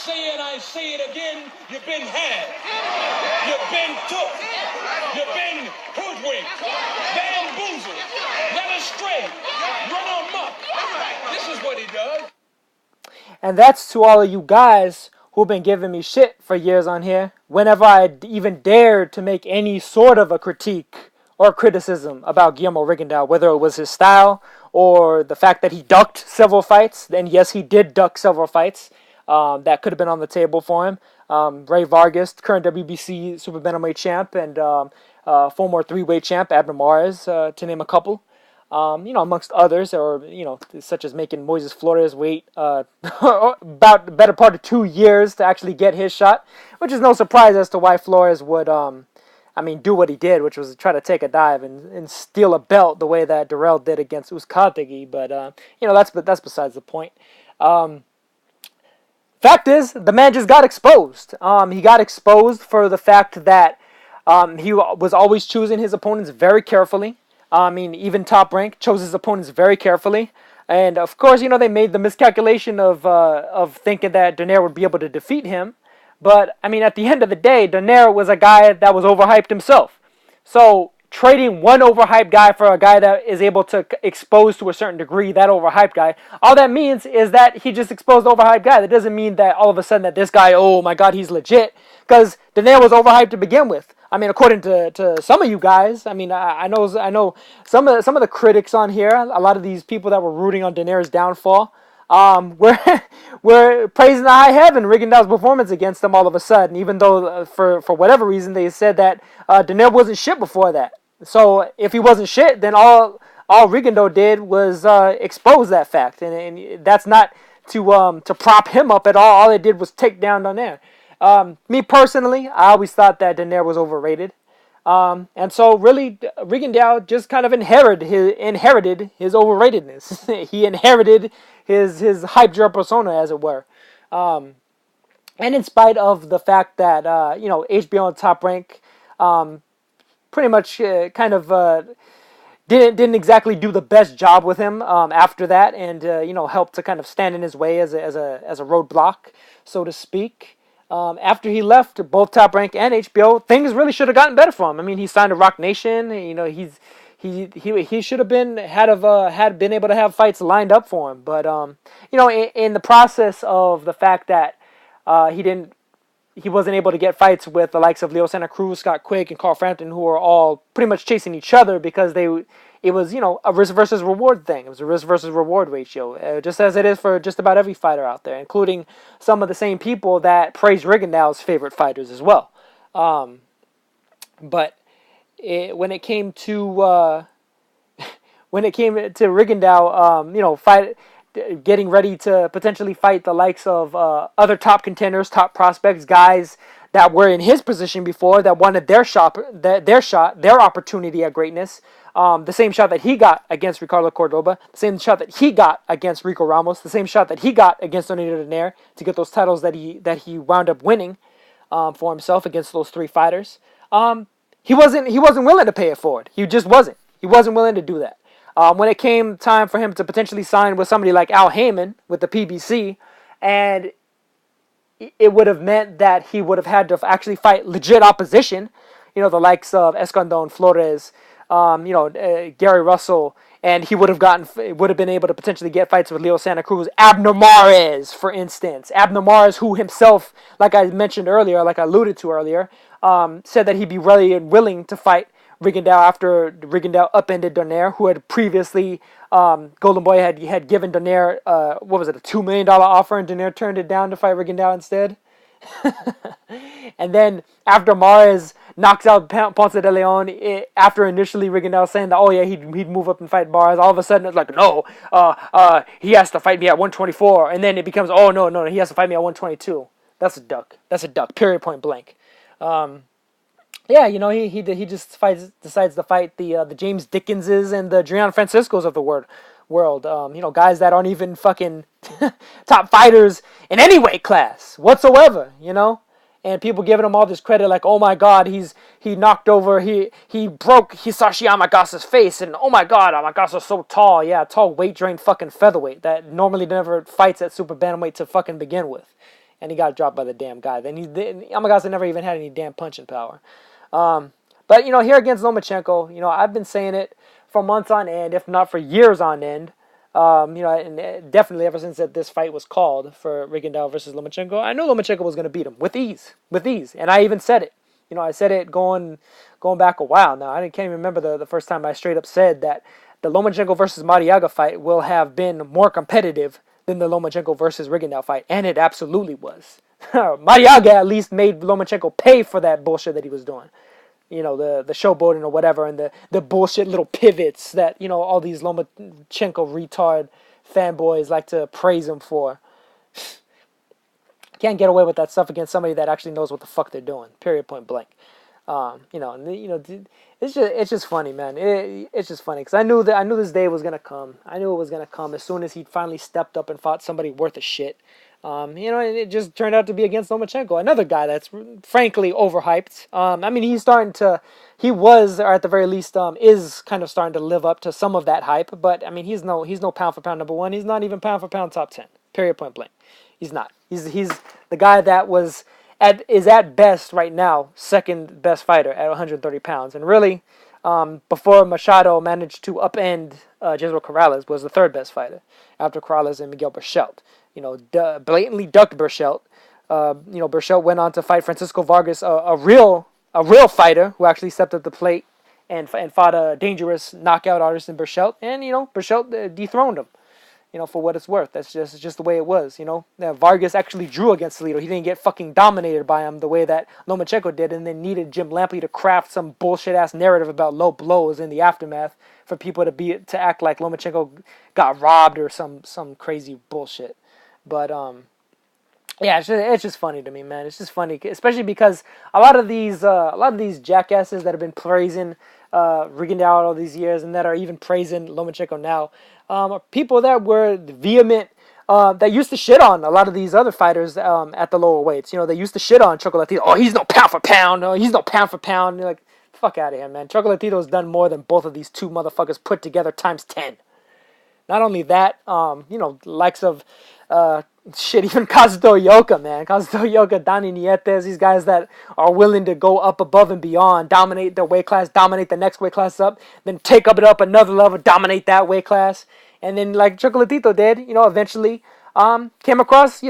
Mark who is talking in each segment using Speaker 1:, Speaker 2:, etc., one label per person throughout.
Speaker 1: say it, I say it again, you've been had. You've been took. You've been hoodwinked, bamboozled, led astray, run amok. This is what he does.
Speaker 2: And that's to all of you guys who've been giving me shit for years on here whenever I even dared to make any sort of a critique or criticism about Guillermo Rigondeaux, whether it was his style or the fact that he ducked several fights. And yes, he did duck several fights that could have been on the table for him. Ray Vargas, current WBC super bantamweight champ, and former three-weight champ Abner Mares, to name a couple. Amongst others, or such as making Moises Flores wait about the better part of 2 years to actually get his shot, which is no surprise as to why Flores would, do what he did, which was try to take a dive and steal a belt the way that Durrell did against Uzcategui. But that's besides the point. Fact is, the man just got exposed. He got exposed for the fact that he was always choosing his opponents very carefully. Even Top Rank chose his opponents very carefully. And, of course, they made the miscalculation of thinking that Donaire would be able to defeat him. But, at the end of the day, Donaire was a guy that was overhyped himself. So, trading one overhyped guy for a guy that is able to expose to a certain degree that overhyped guy, all that means is that he just exposed the overhyped guy. That doesn't mean that all of a sudden that this guy, oh my God, he's legit. Because Donaire was overhyped to begin with. According to some of you guys, I know some of the critics on here, a lot of these people that were rooting on Donaire's downfall, we're praising the high heaven Rigondeaux's performance against them all of a sudden, even though for whatever reason they said that Donaire wasn't shit before that. So if he wasn't shit, then all Rigondeaux did was expose that fact, and that's not to prop him up at all. All it did was take down Donaire. Me personally, I always thought that Donaire was overrated. And so really Rigondeaux just kind of inherited his overratedness. He inherited his hype job persona, as it were. And in spite of the fact that, HBO and Top Rank, pretty much didn't exactly do the best job with him after that, and helped to kind of stand in his way as a roadblock, so to speak. After he left both Top Rank and HBO, things really should have gotten better for him. He signed to Rock Nation. He should have been had been able to have fights lined up for him. But in the process of the fact that he wasn't able to get fights with the likes of Leo Santa Cruz, Scott Quigg, and Carl Frampton, who were all pretty much chasing each other because it was, a risk versus reward thing. It was a risk versus reward ratio, just as it is for just about every fighter out there, including some of the same people that praise Rigondeaux's favorite fighters as well. But when it came to Rigondeaux, getting ready to potentially fight the likes of other top contenders, top prospects, guys that were in his position before, that wanted their opportunity at greatness. The same shot that he got against Ricardo Cordoba, the same shot that he got against Rico Ramos, the same shot that he got against Donaire Donaire to get those titles that he wound up winning for himself against those three fighters. He wasn't willing to pay it forward. He just wasn't. He wasn't willing to do that. When it came time for him to potentially sign with somebody like Al Heyman with the PBC, and it would have meant that he would have had to actually fight legit opposition, the likes of Escandon, Flores, Gary Russell, and he would have been able to potentially get fights with Leo Santa Cruz, Abner Mares, for instance. Abner Mares, who himself, like I mentioned earlier, like I alluded to earlier, said that he'd be ready and willing to fight Rigondeaux after Rigondeaux upended Donaire, who had previously, Golden Boy had given Donaire, a $2 million offer, and Donaire turned it down to fight Rigondeaux instead. And then after Mares knocks out Ponce de Leon, after initially Rigondeaux saying that, he'd move up and fight Mares, all of a sudden it's like, no, he has to fight me at 124, and then it becomes, no, he has to fight me at 122. That's a duck, period, point blank. He just decides to fight the James Dickenses and the Adrian Franciscos of the world. Guys that aren't even fucking top fighters in any weight class whatsoever, and people giving him all this credit, like, oh my God, he knocked over, he broke Hisashi Amagasa's face, and oh my God, Amagasa's so tall, tall weight drained fucking featherweight that normally never fights at super bantamweight to fucking begin with, and he got dropped by the damn guy. Then Amagasa never even had any damn punching power. But here against Lomachenko, I've been saying it for months on end, if not for years on end. And definitely ever since this fight was called for Rigondeaux versus Lomachenko, I knew Lomachenko was going to beat him with ease, and I even said it. I said it going back a while now. I can't even remember the first time I straight up said that the Lomachenko versus Mariaga fight will have been more competitive than the Lomachenko versus Rigondeaux fight, and it absolutely was. Mariaga at least made Lomachenko pay for that bullshit that he was doing. The showboating or whatever, and the bullshit little pivots that, all these Lomachenko retard fanboys like to praise him for. Can't get away with that stuff against somebody that actually knows what the fuck they're doing. Period, point blank. It's just funny, man. It's just funny because I knew this day was gonna come. I knew it was gonna come as soon as he finally stepped up and fought somebody worth a shit. And it just turned out to be against Lomachenko, another guy that's frankly overhyped. He was, or at the very least, is kind of starting to live up to some of that hype. But he's no pound for pound number one. He's not even pound for pound top 10. Period, point blank. He's not. He's the guy that is at best right now second best fighter at 130 pounds, and really, before Machado managed to upend Jesús Corrales, was the third best fighter after Corrales and Miguel Berchelt. Blatantly ducked Berchelt. Berchelt went on to fight Francisco Vargas, a real fighter who actually stepped up the plate and fought a dangerous knockout artist in Berchelt, and Berchelt dethroned him. For what it's worth. That's just the way it was. Vargas actually drew against Salido. He didn't get fucking dominated by him the way that Lomachenko did, and then needed Jim Lampley to craft some bullshit ass narrative about low blows in the aftermath for people to act like Lomachenko got robbed or some crazy bullshit. But yeah, it's just funny to me, man. It's just funny, especially because a lot of these jackasses that have been praising Rigondeaux all these years and that are even praising Lomachenko now, are people that were vehement, that used to shit on a lot of these other fighters at the lower weights. They used to shit on Chocolatito. Oh, he's no pound for pound. Oh, he's no pound for pound. And you're like, fuck out of here, man. Chocolatito's done more than both of these two motherfuckers put together times 10. Not only that, likes of even Kazuto Yoka, man. Kazuto Yoka, Dani Nietes, these guys that are willing to go up above and beyond, dominate their weight class, dominate the next weight class up, then take it up another level, dominate that weight class. And then like Chocolatito did, eventually came across,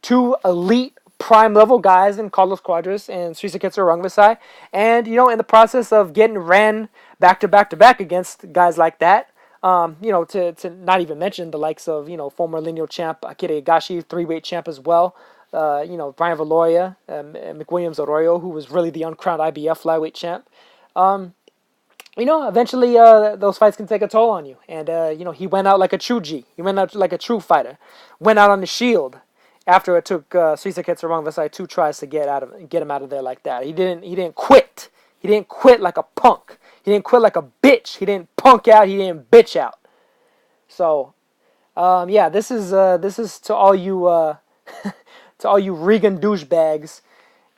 Speaker 2: two elite prime level guys in Carlos Cuadras and Suiza Rungvisai. And, in the process of getting ran back to back against guys like that, to not even mention the likes of, former lineal champ Akira Higashi, 3-weight champ as well. Brian Valoria, McWilliams Arroyo, who was really the uncrowned IBF flyweight champ. Eventually those fights can take a toll on you. And, he went out like a true G. He went out like a true fighter. Went out on the shield after it took Suiza Rungvisai 2 tries to get him out of there like that. He didn't quit. He didn't quit like a punk. He didn't quit like a bitch. He didn't punk out. He didn't bitch out. So, this is to all you to all you Regan douchebags.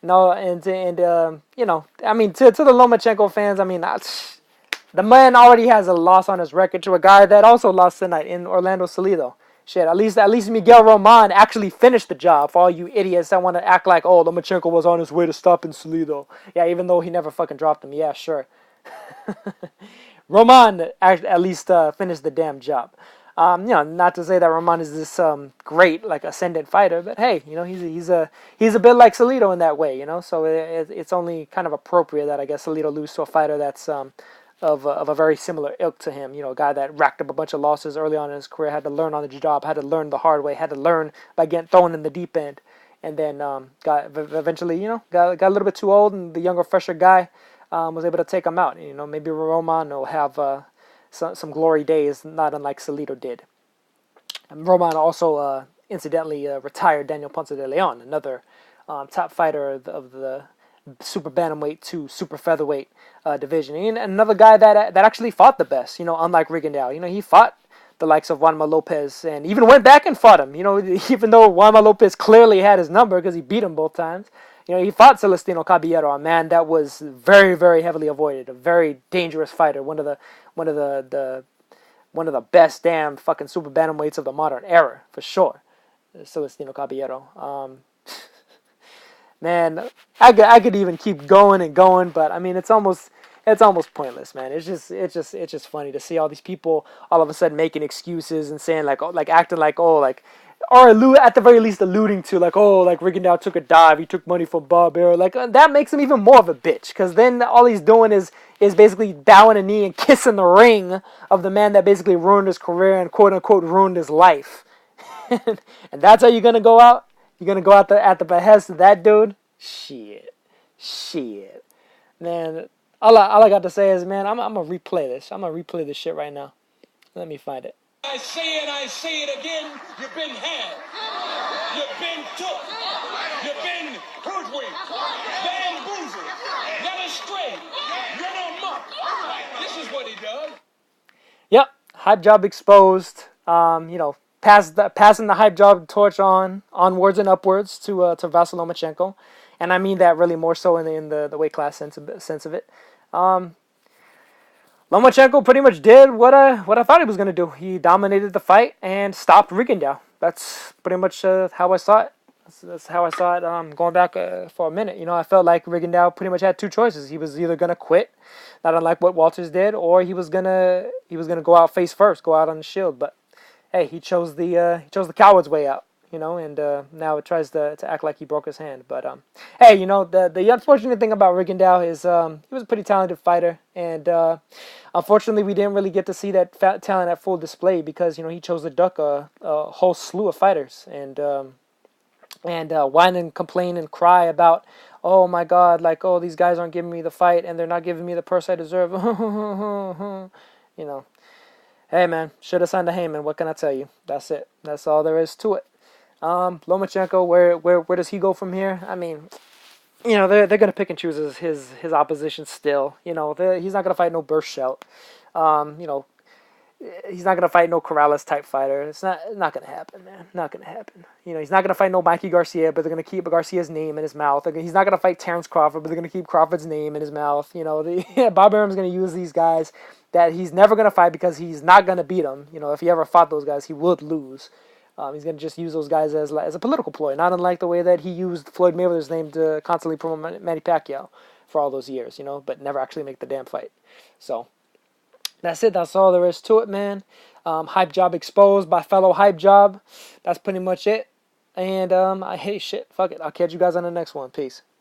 Speaker 2: To the Lomachenko fans, the man already has a loss on his record to a guy that also lost tonight in Orlando Salido. Shit, at least Miguel Roman actually finished the job. For all you idiots that want to act like, oh, Lomachenko was on his way to stopping Salido. Yeah, even though he never fucking dropped him. Yeah, sure. Roman at least finished the damn job. Not to say that Roman is this great like ascendant fighter, but hey, he's a bit like Salido in that way, So it's only kind of appropriate that I guess Salido lose to a fighter that's of a very similar ilk to him. A guy that racked up a bunch of losses early on in his career, had to learn on the job, had to learn the hard way, had to learn by getting thrown in the deep end, and then eventually got a little bit too old, and the younger, fresher guy was able to take him out. Maybe Roman will have some glory days, not unlike Salido did. And Roman also incidentally retired Daniel Ponce de Leon, another top fighter of the super bantamweight to super featherweight division, and another guy that actually fought the best. Unlike Rigondeaux, he fought the likes of Juanma Lopez and even went back and fought him. Even though Juanma Lopez clearly had his number because he beat him both times. He fought Celestino Caballero, a man that was very, very heavily avoided, a very dangerous fighter, one of the best damn fucking super bantamweights of the modern era, for sure. Celestino Caballero. Man, I could even keep going and going, but I mean, it's almost pointless, man. It's just funny to see all these people all of a sudden making excuses and saying like, oh, like acting like, oh, like, or at the very least alluding to like, oh, like Rigondeaux took a dive, he took money from Bob Arrow, like that makes him even more of a bitch, because then all he's doing is basically bowing a knee and kissing the ring of the man that basically ruined his career and quote unquote ruined his life. And that's how you're gonna go out? You're gonna go out at the behest of that dude? Shit, man. All I got to say is, man, I'm gonna replay this. I'm gonna replay this shit right now. Let me find it.
Speaker 1: I say it again. You've been had. You've been took. You've been hoodwinked, bamboozled, led astray, run amok. This is what he does.
Speaker 2: Yep, hype job exposed. Passing the hype job torch onwards and upwards to Vasyl Lomachenko, and I mean that really more so in the weight class sense of it. Lomachenko pretty much did what I thought he was gonna do. He dominated the fight and stopped Rigondeaux. That's pretty much how I saw it. That's how I saw it. Going back for a minute, I felt like Rigondeaux pretty much had two choices. He was either gonna quit, not unlike what Walters did, or he was gonna go out face first, go out on the shield. But hey, he chose the coward's way out, and now it tries to act like he broke his hand. But hey, the unfortunate thing about Rigondeaux is he was a pretty talented fighter, and unfortunately we didn't really get to see that talent at full display because he chose to duck a whole slew of fighters and whine and complain and cry about, oh my God, like, oh, these guys aren't giving me the fight and they're not giving me the purse I deserve. Hey man, should have signed a Heyman. What can I tell you? That's it. That's all there is to it. Lomachenko, where does he go from here? I mean, they're gonna pick and choose his opposition still. He's not gonna fight no Burchelt. He's not gonna fight no Corrales type fighter. It's not gonna happen, man. Not gonna happen. He's not gonna fight no Mikey Garcia, but they're gonna keep Garcia's name in his mouth. He's not gonna fight Terrence Crawford, but they're gonna keep Crawford's name in his mouth. Bob Arum's gonna use these guys that he's never gonna fight because he's not gonna beat them. If he ever fought those guys, he would lose. He's gonna just use those guys as a political ploy, not unlike the way that he used Floyd Mayweather's name to constantly promote Manny Pacquiao for all those years. But never actually make the damn fight. So. That's it. That's all there is to it, man. Hype job exposed by fellow hype job. That's pretty much it. And hey, shit, fuck it. I'll catch you guys on the next one. Peace.